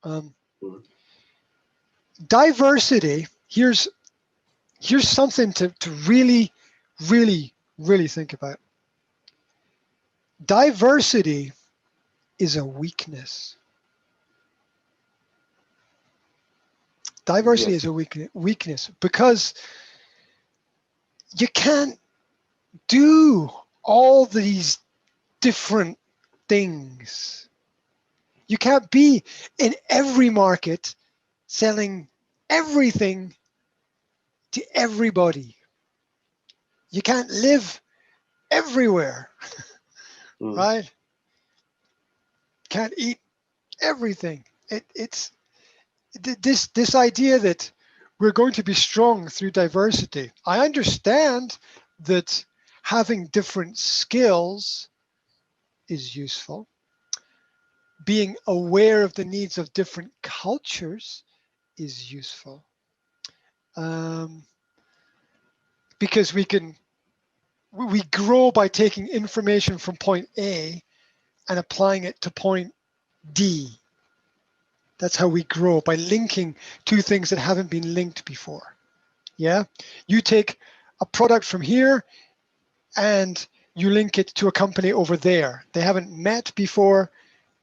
Um, Mm. Diversity, here's something to really, really, really think about. Diversity is a weakness. Diversity is Yes. a weakness because you can't do all these different things. You can't be in every market selling everything to everybody. You can't live everywhere, Mm. right? Can't eat everything. It's this idea that we're going to be strong through diversity. I understand that having different skills is useful. Being aware of the needs of different cultures is useful, um, because we grow by taking information from point A and applying it to point D. That's how we grow, by linking two things that haven't been linked before. Yeah, you take a product from here and you link it to a company over there. They haven't met before,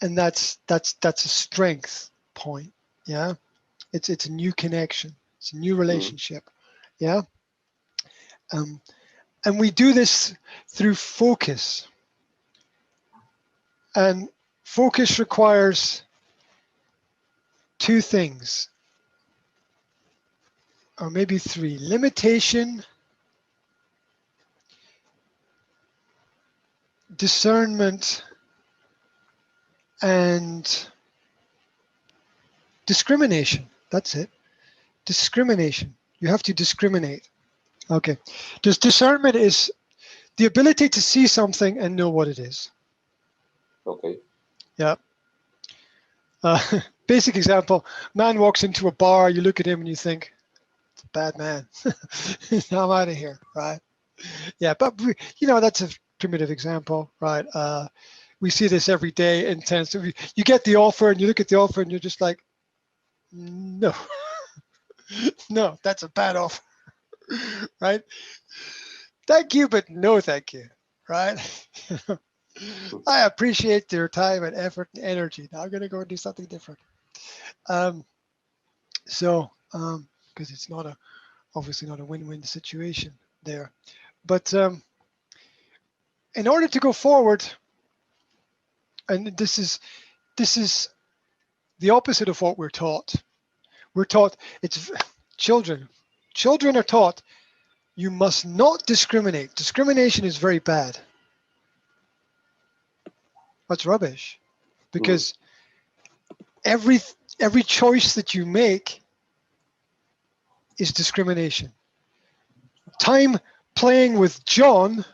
and that's a strength point. Yeah, it's a new connection. It's a new Mm. relationship. Yeah, um, and we do this through focus. And focus requires two things, or maybe three: limitation, discernment, and discrimination. That's it. Discrimination. You have to discriminate. Okay. Discernment is the ability to see something and know what it is. Okay. Yeah. Uh, Basic example: man walks into a bar, you look at him and you think, it's a bad man. I'm out of here, right? Yeah, but that's a primitive example, right? We see this every day in tense. So you get the offer and you look at the offer and you're just like, no, no, that's a bad offer, right? Thank you, but no thank you, right? Mm. I appreciate your time and effort and energy. Now I'm going to go and do something different. Um, because it's not obviously not a win-win situation there. But in order to go forward, and this is the opposite of what we're taught. We're taught it's children. Children are taught you must not discriminate. Discrimination is very bad. That's rubbish, Mm. because every every choice that you make is discrimination. Time playing with John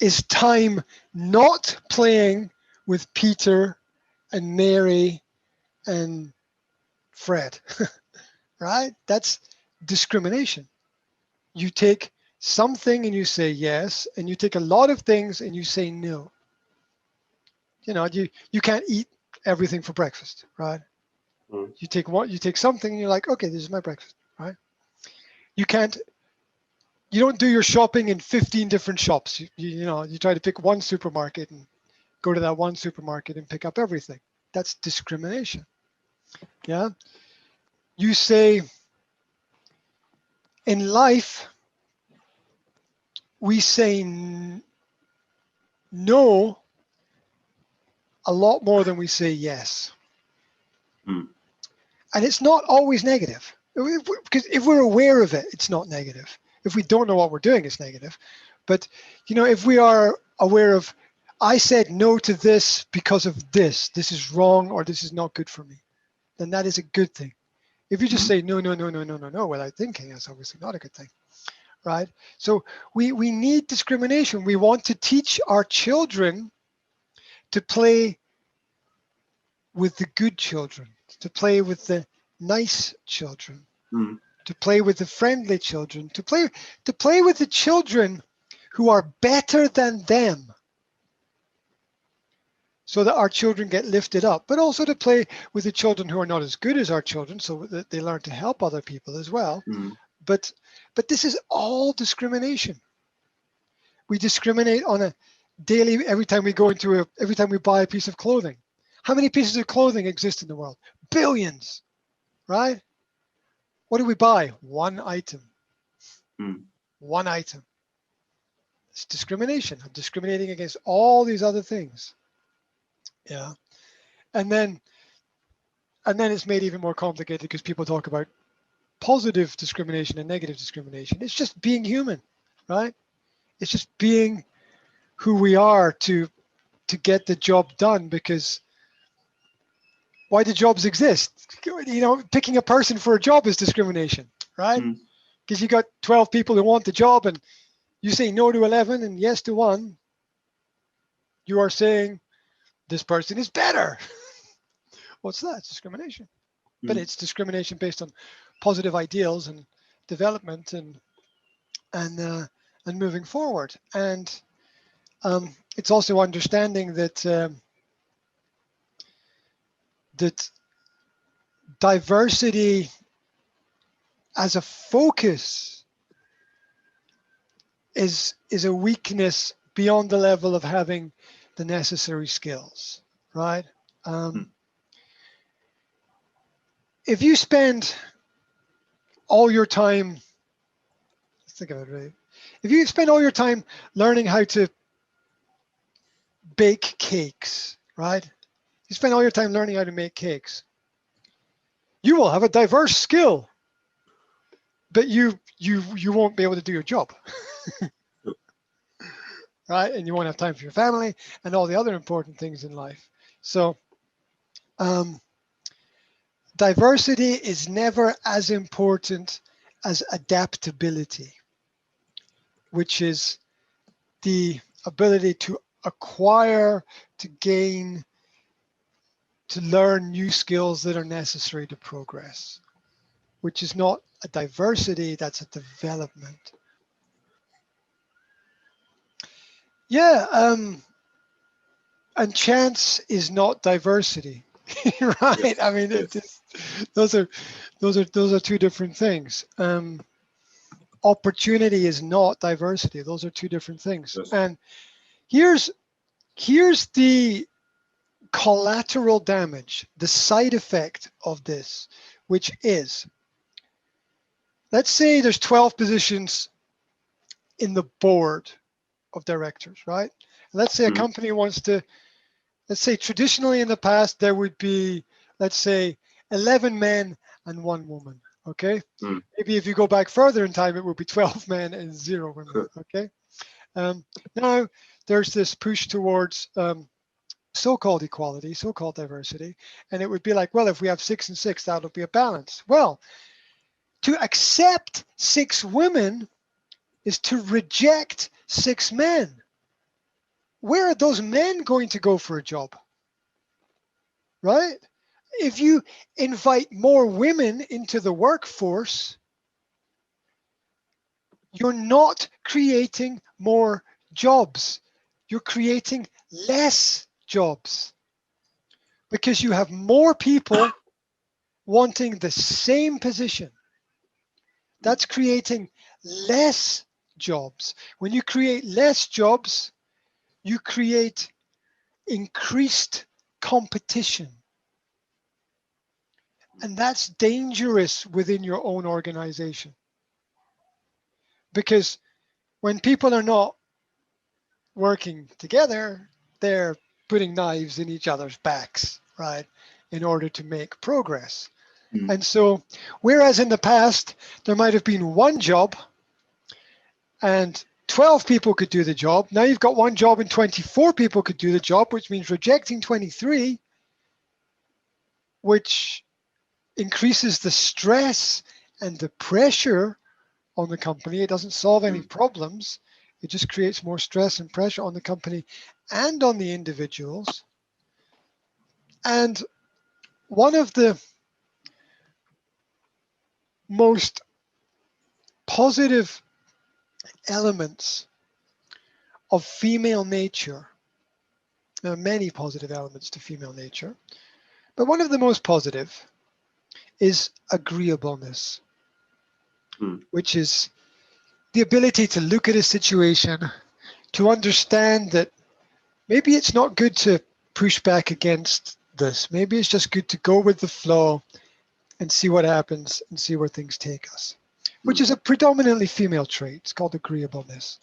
is time not playing with Peter and Mary and Fred, right? That's discrimination. You take something and you say yes, and you take a lot of things and you say no. You can't eat everything for breakfast, right? Mm. You take something and you're like, okay, this is my breakfast, right? You can't you don't do your shopping in 15 different shops. You try to pick one supermarket and go to that one supermarket and pick up everything. That's discrimination. Yeah. You say in life, we say no a lot more than we say yes. Mm. And it's not always negative. Because if we're aware of it, it's not negative. If we don't know what we're doing, it's negative. But, if we are aware of, I said no to this because of this is wrong, or this is not good for me, then that is a good thing. If you just Mm. say no, no, no, no, no, no, no without thinking, that's obviously not a good thing, right? So we need discrimination. We want to teach our children to play with the good children, to play with the nice children, Mm. to play with the friendly children, to play with the children who are better than them. so that our children get lifted up, but also to play with the children who are not as good as our children, so that they learn to help other people as well. But this is all discrimination. We discriminate on a daily, every time we buy a piece of clothing. How many pieces of clothing exist in the world? Billions, right? What do we buy? One item. One item. It's discrimination. I'm discriminating against all these other things. Yeah. And then it's made even more complicated because people talk about positive discrimination and negative discrimination. It's just being human, right? It's just being who we are to get the job done, because why do jobs exist? You know, picking a person for a job is discrimination, right? Because you got 12 people who want the job and you say no to 11 and yes to one. You are saying this person is better. What's that? It's discrimination. But it's discrimination based on positive ideals and development and moving forward. And it's also understanding that that diversity as a focus is a weakness beyond the level of having the necessary skills, right? If you spend all your time, let's think of it, right? If you spend all your time learning how to bake cakes, right? You spend all your time learning how to make cakes. You will have a diverse skill, but you won't be able to do your job, right? And you won't have time for your family and all the other important things in life. So diversity is never as important as adaptability, which is the ability to acquire, to gain, to learn new skills that are necessary to progress, which is not a diversity, that's a development. Yeah, and chance is not diversity, right? I mean, those are two different things. Opportunity is not diversity; those are two different things. Yes. And here's the collateral damage, the side effect of this, which is, let's say there's 12 positions in the board of directors, right? Let's say a company wants to, let's say traditionally in the past, there would be, let's say 11 men and 1 woman, okay? Maybe if you go back further in time, it would be 12 men and 0 women, okay? Now there's this push towards so-called equality, so-called diversity, and it would be like, well, if we have 6 and 6, that'll be a balance. Well, to accept 6 women is to reject 6 men. Where are those men going to go for a job? Right? If you invite more women into the workforce, you're not creating more jobs. You're creating less jobs because you have more people wanting the same position. That's creating less jobs. When you create less jobs, you create increased competition. And that's dangerous within your own organization. Because when people are not working together, they're putting knives in each other's backs, right, in order to make progress. And so, whereas in the past, there might have been 1 job and 12 people could do the job, now you've got 1 job and 24 people could do the job, which means rejecting 23, which increases the stress and the pressure on the company. It doesn't solve any problems. It just creates more stress and pressure on the company and on the individuals. And one of the most positive elements of female nature There are many positive elements to female nature, but one of the most positive is agreeableness, which is the ability to look at a situation, to understand that maybe it's not good to push back against this. Maybe it's just good to go with the flow and see what happens and see where things take us, which is a predominantly female trait. It's called agreeableness.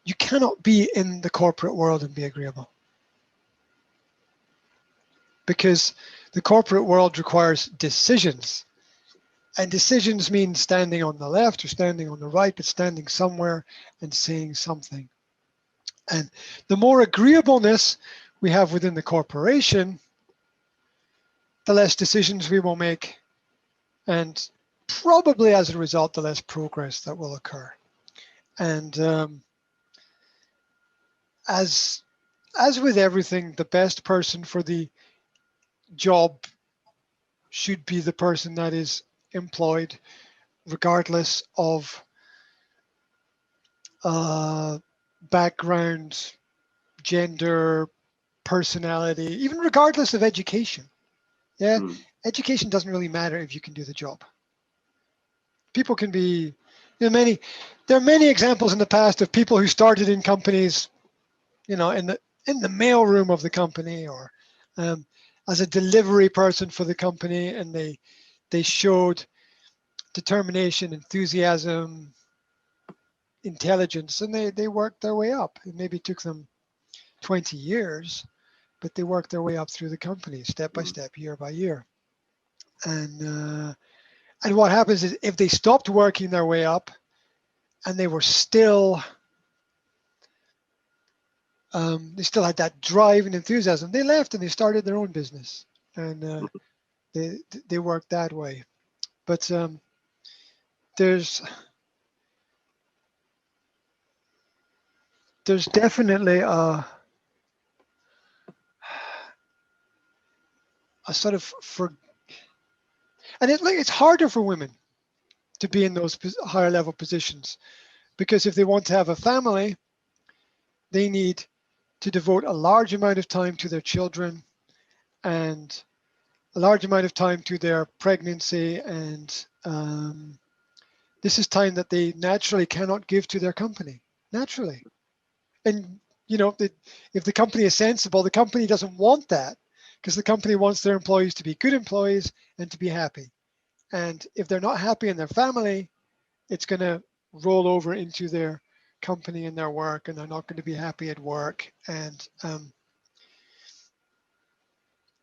You cannot be in the corporate world and be agreeable, because the corporate world requires decisions. And decisions mean standing on the left or standing on the right, but standing somewhere and saying something. And the more agreeableness we have within the corporation, the less decisions we will make, and probably as a result, the less progress that will occur. And as with everything, the best person for the job should be the person that is employed, regardless of background, gender, personality, even regardless of education. Yeah, education doesn't really matter if you can do the job. People can be, there are many examples in the past of people who started in companies, in the mailroom of the company, or as a delivery person for the company, and they showed determination, enthusiasm, intelligence, and they worked their way up. It maybe took them 20 years, but they worked their way up through the company step by step, year by year. And what happens is, if they stopped working their way up and they were still they still had that drive and enthusiasm, they left and they started their own business, and they worked that way. But there's definitely a sort of and it's harder for women to be in those higher level positions, because if they want to have a family, they need to devote a large amount of time to their children and a large amount of time to their pregnancy, and this is time that they naturally cannot give to their company, naturally. And if the company is sensible, the company doesn't want that, because the company wants their employees to be good employees and to be happy. And if they're not happy in their family, it's going to roll over into their company and their work, and they're not going to be happy at work. And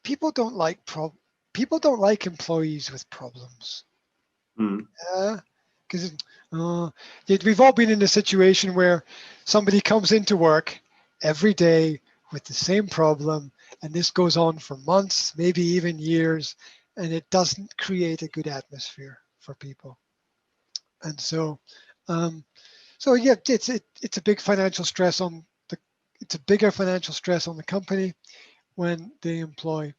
people don't like employees with problems. Because we've all been in a situation where somebody comes into work every day with the same problem, and this goes on for months, maybe even years, and it doesn't create a good atmosphere for people. And so yeah, it's a big financial stress it's a bigger financial stress on the company when they employ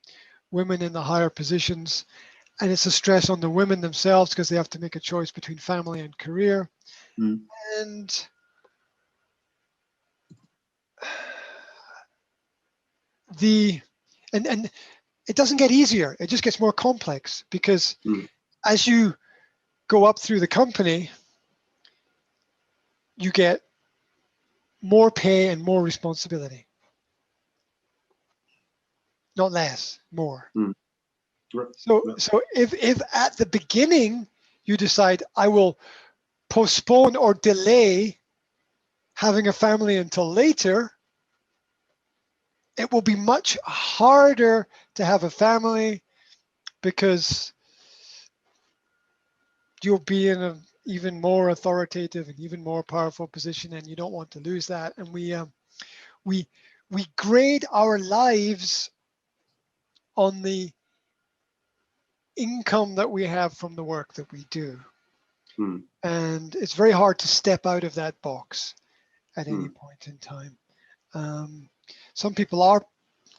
women in the higher positions, and it's a stress on the women themselves, because they have to make a choice between family and career. And and it doesn't get easier, it just gets more complex, because as you go up through the company, you get more pay and more responsibility, not less, more. So if at the beginning you decide, I will postpone or delay having a family until later, it will be much harder to have a family, because you'll be in an even more authoritative and even more powerful position, and you don't want to lose that. And we grade our lives on the income that we have from the work that we do. And it's very hard to step out of that box at any point in time. Some people are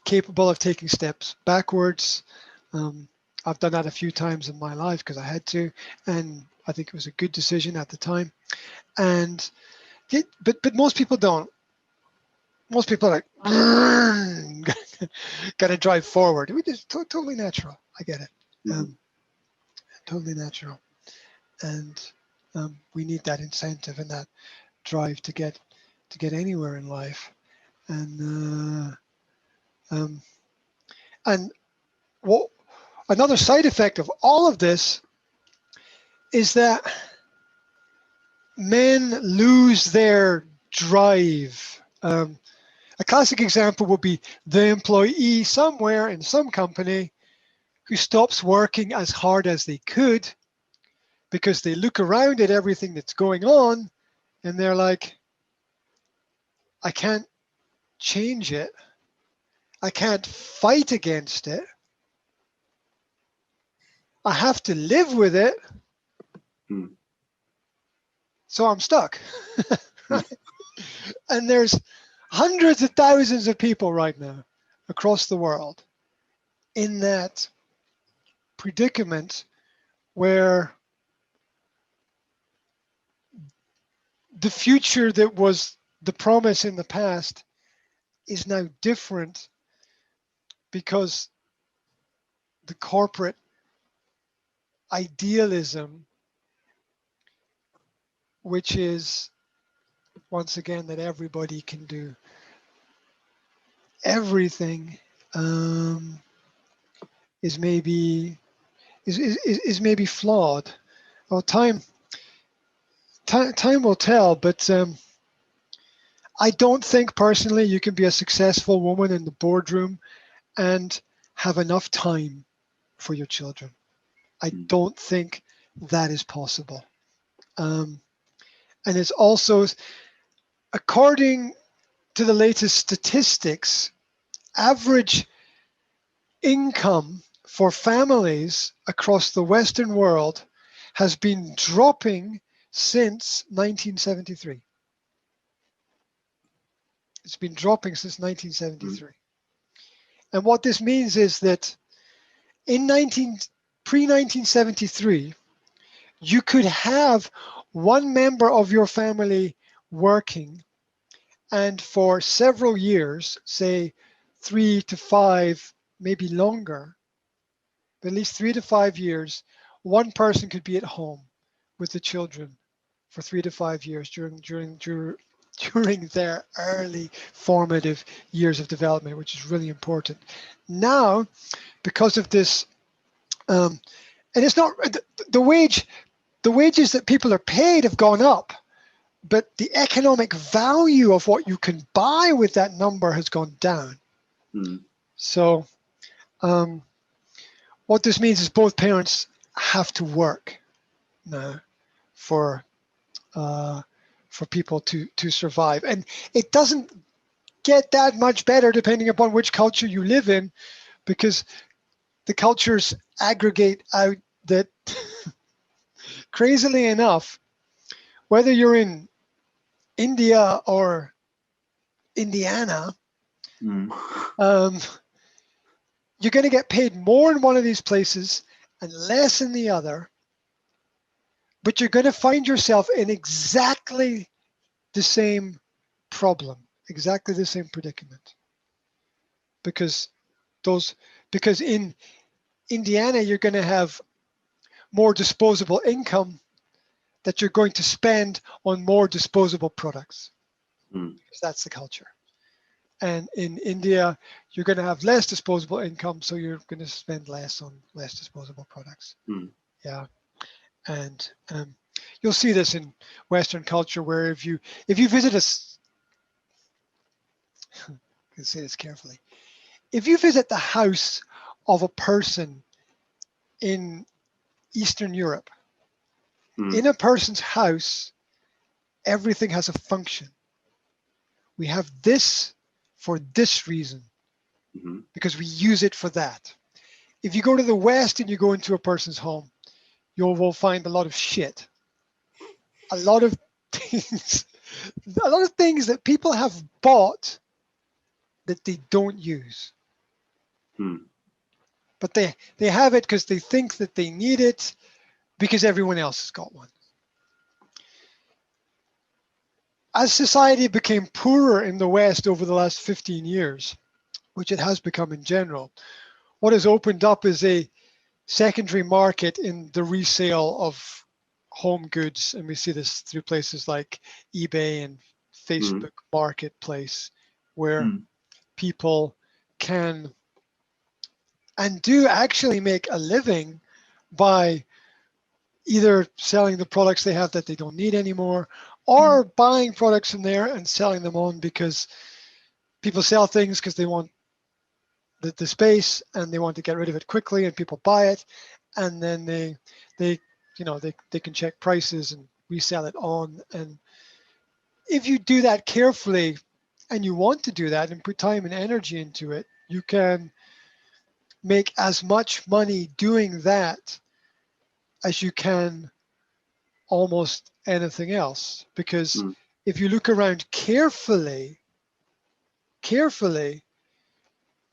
capable of taking steps backwards. I've done that a few times in my life because I had to, and I think it was a good decision at the time. But most people don't. Most people are like, got to drive forward. We just totally natural. I get it. Mhm. Totally natural. And we need that incentive and that drive to get anywhere in life. And and what another side effect of all of this is that men lose their drive. A classic example would be the employee somewhere in some company who stops working as hard as they could because they look around at everything that's going on and they're like, I can't change it. I can't fight against it. I have to live with it. Mm. So I'm stuck. Mm. And there's hundreds of thousands of people right now across the world in that predicament where the future that was the promise in the past is now different because the corporate idealism, which is once again that everybody can do everything, um, is maybe is maybe flawed. Well, time will tell, but I don't think personally you can be a successful woman in the boardroom and have enough time for your children. I Mm. don't think that is possible. Um, and it's also, according to the latest statistics, average income for families across the Western world has been dropping since 1973. It's been dropping since Mm. 1973. And what this means is that in pre-1973, you could have one member of your family working, and for several years, say 3 to 5, maybe longer, but at least 3 to 5 years, one person could be at home with the children for 3 to 5 years during their early formative years of development, which is really important. Now, because of this, and it's not the wages that people are paid have gone up, but the economic value of what you can buy with that number has gone down. Mm. So um, what this means is both parents have to work now for uh, for people to survive, and it doesn't get that much better depending upon which culture you live in, because the cultures aggregate out that crazily enough, whether you're in India or Indiana, Mm. um, you're going to get paid more in one of these places and less in the other, but you're going to find yourself in exactly the same problem, exactly the same predicament. Because because in Indiana, you're going to have more disposable income that you're going to spend on more disposable products. Mm. Because that's the culture. And in India, you're going to have less disposable income, so you're going to spend less on less disposable products. Mm. Yeah, and you'll see this in Western culture, where if you visit I can say this carefully, if you visit the house of a person in Eastern Europe, Mm. in a person's house, everything has a function. We have this for this reason Mhm. because we use it for that. If you go to the West and you go into a person's home, you will find a lot of shit, a lot of things, a lot of things that people have bought that they don't use, Mm. but they have it because they think that they need it because everyone else has got one. as society became poorer in the West over the last 15 years, which it has become in general, what has opened up is a secondary market in the resale of home goods. And we see this through places like eBay and mm, Facebook Marketplace, where mm, people can and do actually make a living by either selling the products they have that they don't need anymore, mm, or buying products in there and selling them on, because people sell things because they want the space and they want to get rid of it quickly, and people buy it, and then they they can check prices and resell it on. And if you do that carefully and you want to do that and put time and energy into it, you can make as much money doing that as you can almost anything else. Because mm, if you look around carefully,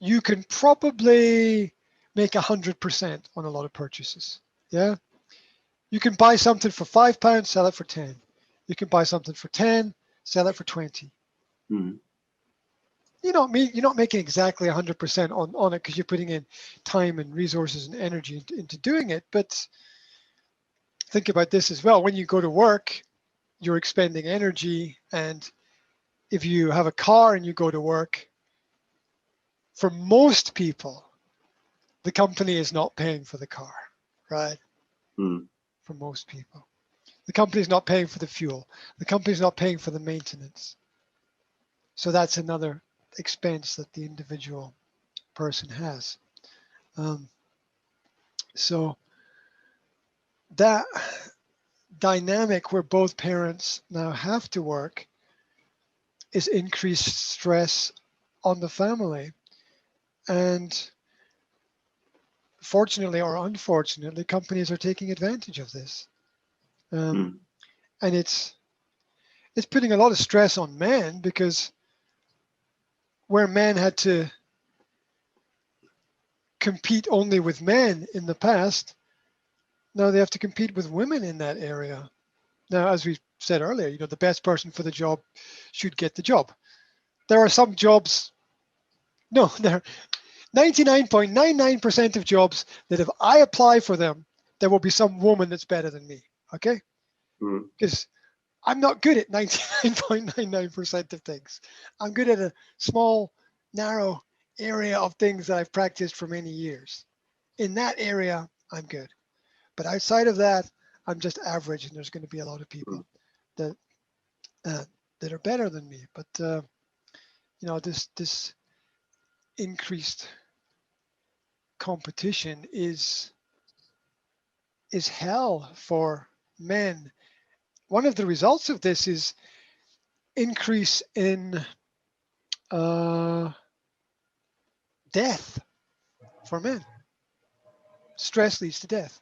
you can probably make 100% on a lot of purchases. Yeah. You can buy something for £5, sell it for 10. You can buy something for 10, sell it for 20. mm, You're not making exactly 100% on it, because you're putting in time and resources and energy into doing it. But think about this as well. When you go to work, you're expending energy. And if you have a car and you go to work, for most people, the company is not paying for the car, right? mm, For most people, the company is not paying for the fuel. The company is not paying for the maintenance. So that's another expense that the individual person has. Um, so that dynamic where both parents now have to work is increased stress on the family. And fortunately or unfortunately, companies are taking advantage of this. mm, And it's putting a lot of stress on men, because where men had to compete only with men in the past, now they have to compete with women in that area. Now, as we said earlier, the best person for the job should get the job. There are some jobs, no, there are 99.99% of jobs that if I apply for them, there will be some woman that's better than me. Okay? mm, Because I'm not good at 99.99% of things. I'm good at a small, narrow area of things that I've practiced for many years. In that area, I'm good. But outside of that, I'm just average, and there's going to be a lot of mm, people that uh, that are better than me. But this increased competition is hell for men. One of the results of this is increase in uh, death for men. Stress leads to death.